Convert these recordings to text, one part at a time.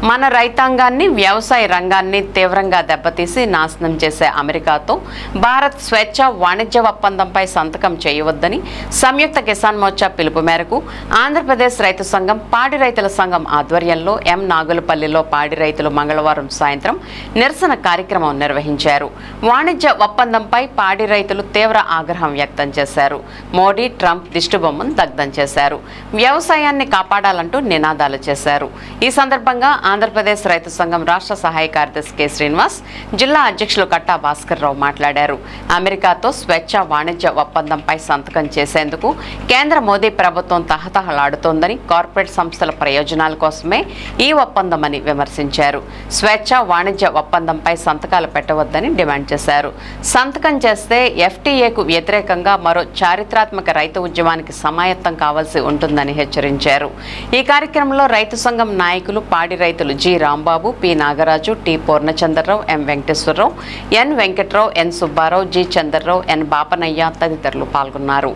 మన రైతాంగాన్ని వ్యవసాయ రంగాన్ని తీవ్రంగా దెబ్బతీసి నాశనం చేసే అమెరికాతో భారత్ స్వేచ్ఛ వాణిజ్య ఒప్పందంపై సంతకం చేయవద్దని సంయుక్త కిసాన్ మోర్చా పిలుపు మేరకు ఆంధ్రప్రదేశ్ రైతు సంఘం పాడి రైతుల సంఘం ఆధ్వర్యంలో ఎం నాగులపల్లిలో పాడి రైతులు మంగళవారం సాయంత్రం నిరసన కార్యక్రమం నిర్వహించారు. వాణిజ్య ఒప్పందంపై పాడి రైతులు తీవ్ర ఆగ్రహం వ్యక్తం చేశారు. మోడీ ట్రంప్ దిష్టిబొమ్మను దగ్ధం చేశారు. వ్యవసాయాన్ని కాపాడాలంటూ నినాదాలు చేశారు. ఈ సందర్భంగా ఆంధ్రప్రదేశ్ రైతు సంఘం రాష్ట్ర సహాయ కార్యదర్శి కె శ్రీనివాస్, జిల్లా అధ్యక్షులు కట్టా భాస్కర్ రావు మాట్లాడారు. అమెరికాతో స్వేచ్ఛ వాణిజ్య ఒప్పందంపై సంతకం చేసేందుకు కేంద్ర మోదీ ప్రభుత్వం తహతహలాడుతోందని, కార్పొరేట్ సంస్థల ప్రయోజనాల కోసమే ఈ ఒప్పందమని విమర్శించారు. స్వేచ్ఛ వాణిజ్య ఒప్పందంపై సంతకాలు పెట్టవద్దని డిమాండ్ చేశారు. సంతకం చేస్తే ఎఫ్టీఏకు వ్యతిరేకంగా మరో చారిత్రాత్మక రైతు ఉద్యమానికి సమాయత్తం కావాల్సి ఉంటుందని హెచ్చరించారు. ఈ కార్యక్రమంలో రైతు సంఘం నాయకులు, పాడి రైతులు G Rambabu, P Nagaraju, T Purnachandrarao, M Venkateswararao, N Venkatrao, N Subbarao, G Chandrarao, N Bapanayya తదితరులు పాల్గొన్నారు.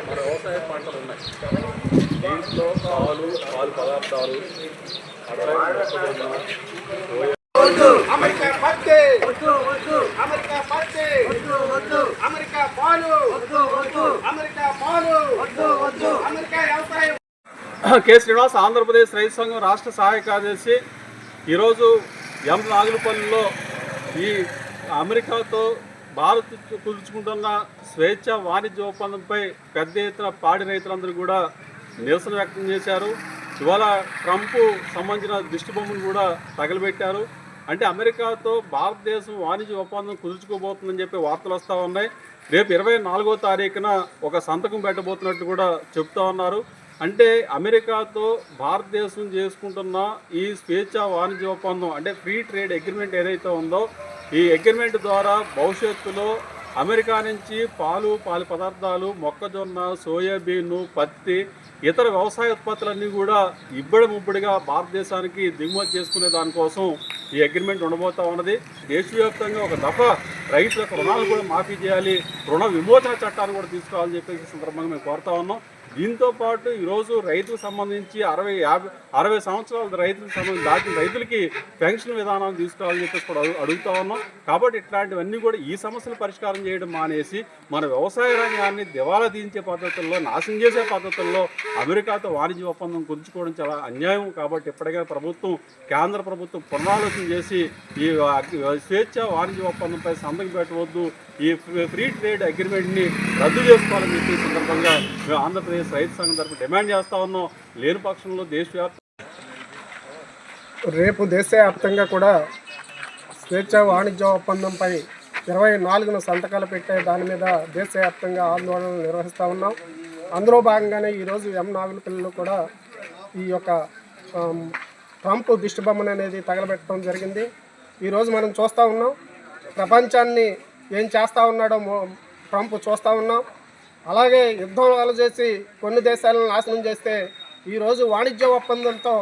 మన వ్యవసాయ పంటలు ఉన్నాయి. దీంట్లో పాలు పదార్థాలు అమెరికా పత్తి అమెరికా పత్తి అమెరికా పాలు అమెరికా పాలు అమెరికా వ్యవసాయం. కె శ్రీనివాస్, ఆంధ్రప్రదేశ్ రైతు సంఘం రాష్ట్ర సహాయ కార్యదర్శి. ఈరోజు ఎం నాగులపల్లిలో ఈ అమెరికాతో భారత్ కుదుర్చుకుంటున్న స్వేచ్ఛ వాణిజ్య ఒప్పందంపై పెద్ద ఎత్తున పాడి రైతులందరూ కూడా నిరసన వ్యక్తం చేశారు. ఇవాళ ట్రంప్ సంబంధించిన దిష్టిబొమ్మను కూడా తగలబెట్టారు. అంటే అమెరికాతో భారతదేశం వాణిజ్య ఒప్పందం కుదుర్చుకోబోతుందని చెప్పి వార్తలు వస్తూ ఉన్నాయి. రేపు 24వ తారీఖున ఒక సంతకం పెట్టబోతున్నట్టు కూడా చెప్తా ఉన్నారు. అంటే అమెరికాతో భారతదేశం చేసుకుంటున్న ఈ స్వేచ్ఛ వాణిజ్య ఒప్పందం అంటే ఫ్రీ ట్రేడ్ అగ్రిమెంట్ ఏదైతే ఉందో, ఈ అగ్రిమెంట్ ద్వారా భవిష్యత్తులో అమెరికా నుంచి పాలు పదార్థాలు, మొక్కజొన్న, సోయాబీను, పత్తి, ఇతర వ్యవసాయ ఉత్పత్తులన్నీ కూడా ముబ్బడిగా భారతదేశానికి దిగుమతి చేసుకునే దానికోసం ఈ అగ్రిమెంట్ ఉండబోతూ ఉన్నది. దేశవ్యాప్తంగా ఒక దఫా రైతులకు రుణాలు కూడా మాఫీ చేయాలి, రుణ విమోచన చట్టాన్ని కూడా తీసుకురావాలని చెప్పేసి సందర్భంగా మేము కోరుతా ఉన్నాం. దీంతో పాటు ఈరోజు రైతులకు సంబంధించి 60 సంవత్సరాల రైతులకు సంబంధించి దాటిన రైతులకి పెన్షన్ విధానాన్ని తీసుకురావాలని చెప్పేసి కూడా అడుగుతా ఉన్నాం. కాబట్టి ఇట్లాంటివన్నీ కూడా ఈ సమస్యలు పరిష్కారం చేయడం మానేసి మన వ్యవసాయ రంగాన్ని దివాలా తీయించే పద్ధతుల్లో, నాశనం చేసే పద్ధతుల్లో అమెరికాతో వాణిజ్య ఒప్పందం కుదుర్చుకోవడం చాలా అన్యాయం. కాబట్టి ఇప్పటికైనా కేంద్ర ప్రభుత్వం పునరాలోచన చేసి ఈ స్వేచ్ఛ వాణిజ్య ఒప్పందంపై సంతకం పెట్టవద్దు, ఈ ఫ్రీ ట్రేడ్ అగ్రిమెంట్ని రద్దు చేసుకోవాలని చెప్పి సందర్భంగా మేము ఆంధ్రప్రదేశ్ రైతు సంఘం తరఫున డిమాండ్ చేస్తూ ఉన్నాం. లేని పక్షంలో రేపు దేశవ్యాప్తంగా కూడా స్వేచ్ఛ వాణిజ్య ఒప్పందంపై 24న సంతకాలు పెట్టే దాని మీద దేశవ్యాప్తంగా ఆందోళనలు నిర్వహిస్తూ ఉన్నాం. అందులో భాగంగానే ఈరోజు ఎం నాగులపల్లిలో కూడా ఈ యొక్క ట్రంప్ దిష్టిబొమ్మను అనేది తగలబెట్టడం జరిగింది. ఈరోజు మనం చూస్తూ ఉన్నాం, ప్రపంచాన్ని ఏం చేస్తూ ఉన్నాడో ట్రంప్ చూస్తూ ఉన్నాం. అలాగే యుద్ధాలు చేసి కొన్ని దేశాలను నాశనం చేస్తే ఈరోజు వాణిజ్య ఒప్పందంతో